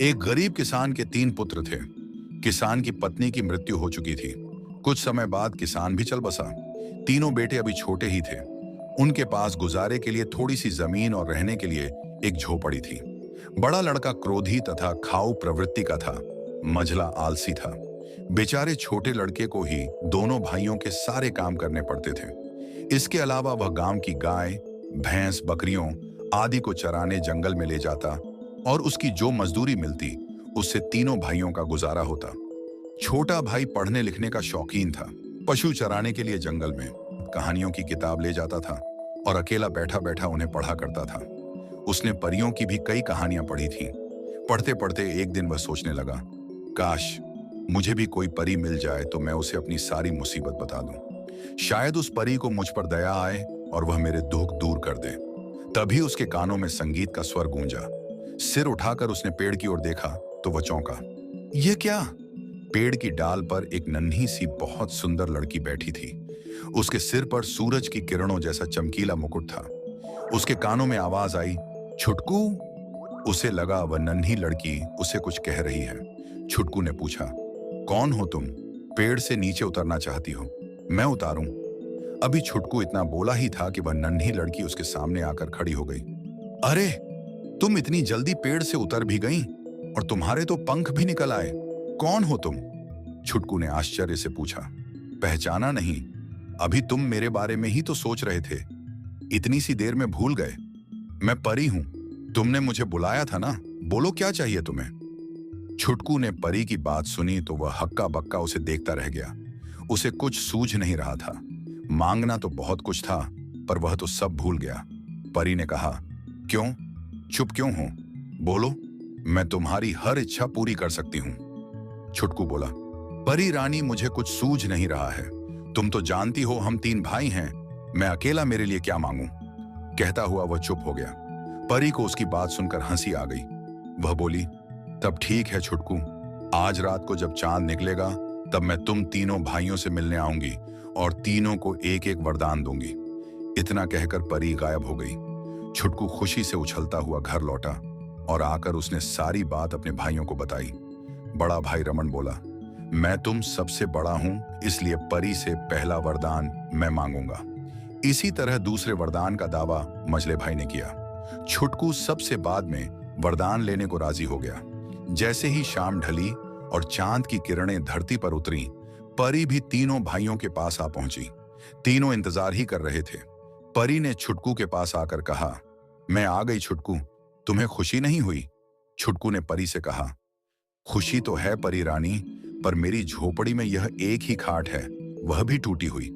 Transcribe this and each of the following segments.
एक गरीब किसान के 3 पुत्र थे। किसान की पत्नी की मृत्यु हो चुकी थी। कुछ समय बाद किसान भी चल बसा। तीनों बेटे अभी छोटे ही थे। उनके पास गुजारे के लिए थोड़ी सी जमीन और रहने के लिए एक झोपड़ी थी। बड़ा लड़का क्रोधी तथा खाऊ प्रवृत्ति का था। मझला आलसी था। बेचारे छोटे लड़के को ही दोनों भाइयों के सारे काम करने पड़ते थे। इसके अलावा वह गांव की गाय, भैंस, बकरियों आदि को चराने जंगल में ले जाता और उसकी जो मजदूरी मिलती उससे तीनों भाइयों का गुजारा होता। छोटा भाई पढ़ने लिखने का शौकीन था। पशु चराने के लिए जंगल में कहानियों की किताब ले जाता था और अकेला बैठा बैठा उन्हें पढ़ा करता था। उसने परियों की भी कई कहानियां पढ़ी थीं। पढ़ते पढ़ते एक दिन वह सोचने लगा, काश मुझे भी कोई परी मिल जाए तो मैं उसे अपनी सारी मुसीबत बता दूं। शायद उस परी को मुझ पर दया आए और वह मेरे दुख दूर कर दे। तभी उसके कानों में संगीत का स्वर गूंजा। सिर उठाकर उसने पेड़ की ओर देखा तो वह चौंका। यह क्या? पेड़ की डाल पर एक नन्ही सी बहुत सुंदर लड़की बैठी थी। उसके सिर पर सूरज की किरणों जैसा चमकीला मुकुट था। उसके कानों में आवाज आई, छुटकू। उसे लगा वह नन्ही लड़की उसे कुछ कह रही है। छुटकू ने पूछा, कौन हो तुम? पेड़ से नीचे उतरना चाहती हो? मैं उतारूं? अभी छुटकू इतना बोला ही था कि वह नन्ही लड़की उसके सामने आकर खड़ी हो गई। अरे, तुम इतनी जल्दी पेड़ से उतर भी गई और तुम्हारे तो पंख भी निकल आए। कौन हो तुम? छुटकू ने आश्चर्य से पूछा। पहचाना नहीं? अभी तुम मेरे बारे में ही तो सोच रहे थे। इतनी सी देर में भूल गए? मैं परी हूं। तुमने मुझे बुलाया था ना। बोलो क्या चाहिए तुम्हें? छुटकू ने परी की बात सुनी तो वह हक्का बक्का उसे देखता रह गया। उसे कुछ सूझ नहीं रहा था। मांगना तो बहुत कुछ था पर वह तो सब भूल गया। परी ने कहा, क्यों? चुप क्यों हो? बोलो, मैं तुम्हारी हर इच्छा पूरी कर सकती हूं। छुटकू बोला, परी रानी, मुझे कुछ सूझ नहीं रहा है। तुम तो जानती हो हम 3 भाई हैं। मैं अकेला मेरे लिए क्या मांगूं? कहता हुआ वह चुप हो गया। परी को उसकी बात सुनकर हंसी आ गई। वह बोली, तब ठीक है छुटकू, आज रात को जब चांद निकलेगा तब मैं तुम तीनों भाइयों से मिलने आऊंगी और तीनों को एक एक वरदान दूंगी। इतना कहकर परी गायब हो गई। छुटकू खुशी से उछलता हुआ घर लौटा और आकर उसने सारी बात अपने भाइयों को बताई। बड़ा भाई रमन बोला, मैं तुम सबसे बड़ा हूं, इसलिए परी से पहला वरदान मैं मांगूंगा। इसी तरह दूसरे वरदान का दावा मझले भाई ने किया। छुटकू सबसे बाद में वरदान लेने को राजी हो गया। जैसे ही शाम ढली और चांद की किरणें धरती पर उतरी, परी भी तीनों भाइयों के पास आ पहुंची। तीनों इंतजार ही कर रहे थे। परी ने छुटकू के पास आकर कहा, मैं आ गई छुटकू, तुम्हें खुशी नहीं हुई? छुटकू ने परी से कहा, खुशी तो है परी रानी, पर मेरी झोपड़ी में यह एक ही खाट है, वह भी टूटी हुई।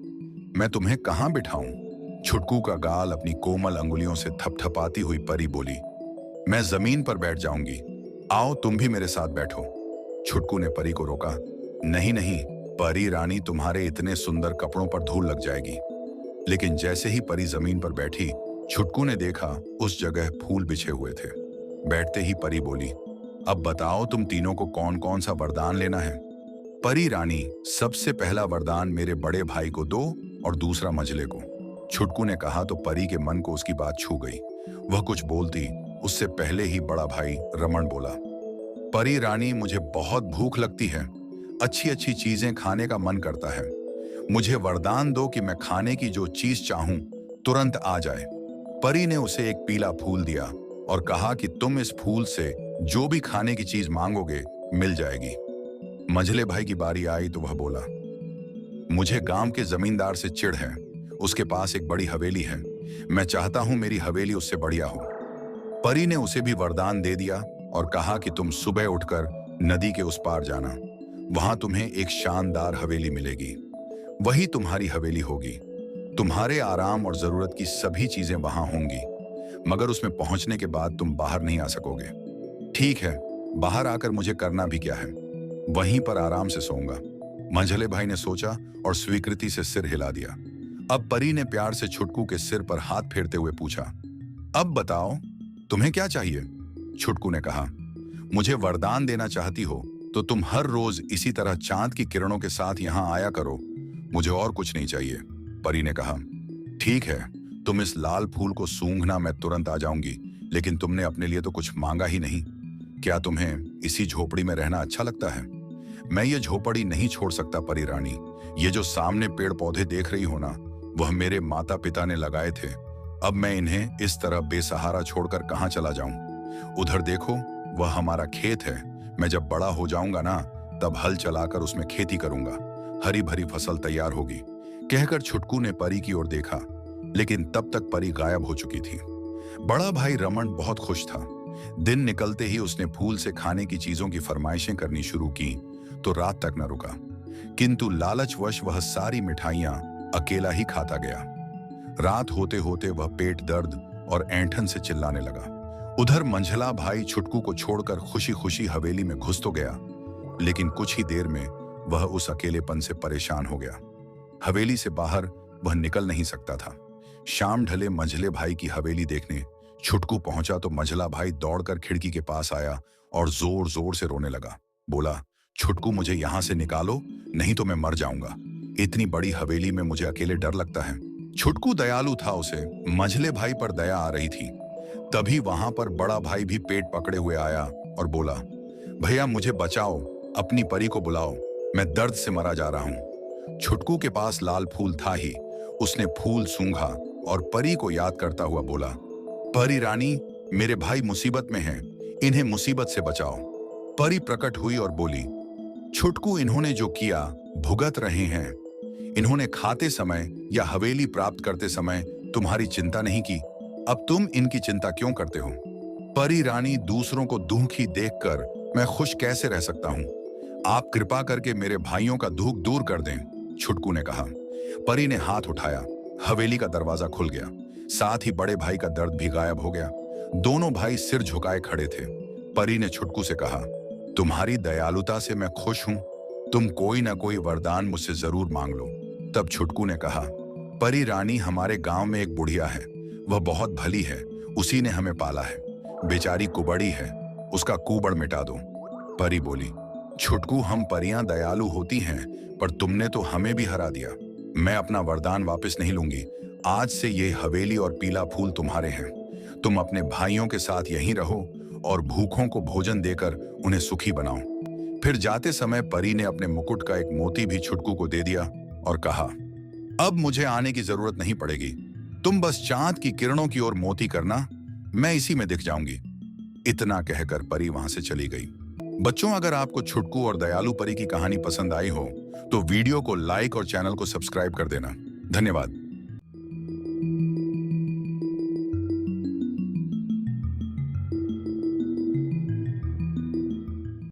मैं तुम्हें कहां बिठाऊं? छुटकू का गाल अपनी कोमल अंगुलियों से थपथपाती हुई परी बोली, मैं जमीन पर बैठ जाऊंगी। आओ तुम भी मेरे साथ बैठो। छुटकू ने परी को रोका, नहीं नहीं परी रानी, तुम्हारे इतने सुंदर कपड़ों पर धूल लग जाएगी। लेकिन जैसे ही परी जमीन पर बैठी, छुटकू ने देखा उस जगह फूल बिछे हुए थे। बैठते ही परी बोली, अब बताओ तुम तीनों को कौन कौन सा वरदान लेना है? परी रानी, सबसे पहला वरदान मेरे बड़े भाई को दो और दूसरा मझले को। छुटकू ने कहा तो परी के मन को उसकी बात छू गई। वह कुछ बोलती उससे पहले ही बड़ा भाई रमन बोला, परी रानी, मुझे बहुत भूख लगती है। अच्छी अच्छी चीजें खाने का मन करता है। मुझे वरदान दो कि मैं खाने की जो चीज चाहूं तुरंत आ जाए। परी ने उसे एक पीला फूल दिया और कहा कि तुम इस फूल से जो भी खाने की चीज मांगोगे मिल जाएगी। मझले भाई की बारी आई तो वह बोला, मुझे गांव के जमींदार से चिढ़ है। उसके पास एक बड़ी हवेली है। मैं चाहता हूं मेरी हवेली उससे बढ़िया हो। परी ने उसे भी वरदान दे दिया और कहा कि तुम सुबह उठकर नदी के उस पार जाना। वहां तुम्हें एक शानदार हवेली मिलेगी। वही तुम्हारी हवेली होगी। तुम्हारे आराम और जरूरत की सभी चीजें वहां होंगी, मगर उसमें पहुंचने के बाद तुम बाहर नहीं आ सकोगे। ठीक है, बाहर आकर मुझे करना भी क्या है? वहीं पर आराम से सोऊंगा। मंझले भाई ने सोचा और स्वीकृति से सिर हिला दिया। अब परी ने प्यार से छुटकू के सिर पर हाथ फेरते हुए पूछा, अब बताओ तुम्हें क्या चाहिए? छुटकू ने कहा, मुझे वरदान देना चाहती हो तो तुम हर रोज इसी तरह चांद की किरणों के साथ यहां आया करो। मुझे और कुछ नहीं चाहिए। परी ने कहा, ठीक है, तुम इस लाल फूल को सूंघना, मैं तुरंत आ जाऊंगी। लेकिन तुमने अपने लिए तो कुछ मांगा ही नहीं। क्या तुम्हें इसी झोपड़ी में रहना अच्छा लगता है? मैं ये झोपड़ी नहीं छोड़ सकता परी रानी। ये जो सामने पेड़ पौधे देख रही हो ना, वह मेरे माता पिता ने लगाए थे। अब मैं इन्हें इस तरह बेसहारा छोड़कर कहाँ चला जाऊं? उधर देखो, वह हमारा खेत है। मैं जब बड़ा हो जाऊंगा ना, तब हल चलाकर उसमें खेती करूंगा। हरी भरी फसल तैयार होगी। कहकर छुटकू ने परी की ओर देखा, लेकिन तब तक परी गायब हो चुकी थी। बड़ा भाई रमन बहुत खुश था। दिन निकलते ही उसने फूल से खाने की चीजों की फरमाइशें करनी शुरू की, तो रात तक न रुका। किंतु लालचवश वह सारी मिठाइयां अकेला ही खाता गया। रात होते होते वह पेट दर्द और ऐंठन से चिल्लाने लगा। उधर मंझला भाई छुटकू को छोड़कर खुशी खुशी हवेली में घुस तो गया, लेकिन कुछ ही देर में वह उस अकेलेपन से परेशान हो गया। हवेली से बाहर वह निकल नहीं सकता था। शाम ढले मंझले भाई की हवेली देखने छुटकू पहुंचा तो मंझला भाई दौड़कर खिड़की के पास आया और जोर जोर से रोने लगा। बोला, छुटकू मुझे यहां से निकालो, नहीं तो मैं मर जाऊंगा। इतनी बड़ी हवेली में मुझे अकेले डर लगता है। छुटकू दयालु था, उसे मंझले भाई पर दया आ रही थी। तभी वहां पर बड़ा भाई भी पेट पकड़े हुए आया और बोला, भैया मुझे बचाओ, अपनी परी को बुलाओ, मैं दर्द से मरा जा रहा हूं। छुटकू के पास लाल फूल था ही। उसने फूल सूंघा और परी को याद करता हुआ बोला, परी रानी, मेरे भाई मुसीबत में हैं, इन्हें मुसीबत से बचाओ। परी प्रकट हुई और बोली, छुटकू, इन्होंने जो किया भुगत रहे हैं। इन्होंने खाते समय या हवेली प्राप्त करते समय तुम्हारी चिंता नहीं की, अब तुम इनकी चिंता क्यों करते हो? परी रानी, दूसरों को दुखी देखकर मैं खुश कैसे रह सकता हूं? आप कृपा करके मेरे भाइयों का दुख दूर कर दें, छुटकू ने कहा। परी ने हाथ उठाया, हवेली का दरवाजा खुल गया। साथ ही बड़े भाई का दर्द भी गायब हो गया। दोनों भाई सिर झुकाए खड़े थे। परी ने छुटकू से कहा, तुम्हारी दयालुता से मैं खुश हूं। तुम कोई ना कोई वरदान मुझसे जरूर मांग लो। तब छुटकू ने कहा, परी रानी, हमारे गांव में एक बुढ़िया है, वह बहुत भली है, उसी ने हमें पाला है। बेचारी कुबड़ी है, उसका कुबड़ मिटा दो। परी बोली, छुटकू, हम परियां दयालु होती हैं, पर तुमने तो हमें भी हरा दिया। मैं अपना वरदान वापस नहीं लूंगी। आज से ये हवेली और पीला फूल तुम्हारे हैं। तुम अपने भाइयों के साथ यहीं रहो और भूखों को भोजन देकर उन्हें सुखी बनाओ। फिर जाते समय परी ने अपने मुकुट का एक मोती भी छुटकू को दे दिया और कहा, अब मुझे आने की जरूरत नहीं पड़ेगी। तुम बस चांद की किरणों की ओर मोती करना, मैं इसी में दिख जाऊंगी। इतना कहकर परी वहां से चली गई। बच्चों, अगर आपको छुटकू और दयालु परी की कहानी पसंद आई हो तो वीडियो को लाइक और चैनल को सब्सक्राइब कर देना। धन्यवाद।